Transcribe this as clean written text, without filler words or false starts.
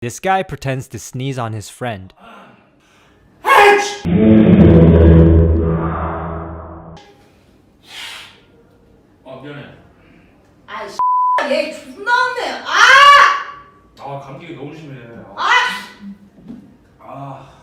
This guy pretends to sneeze on his friend. 미안해. 아이 얘 존나 없네. 감기 너무 심해. 아.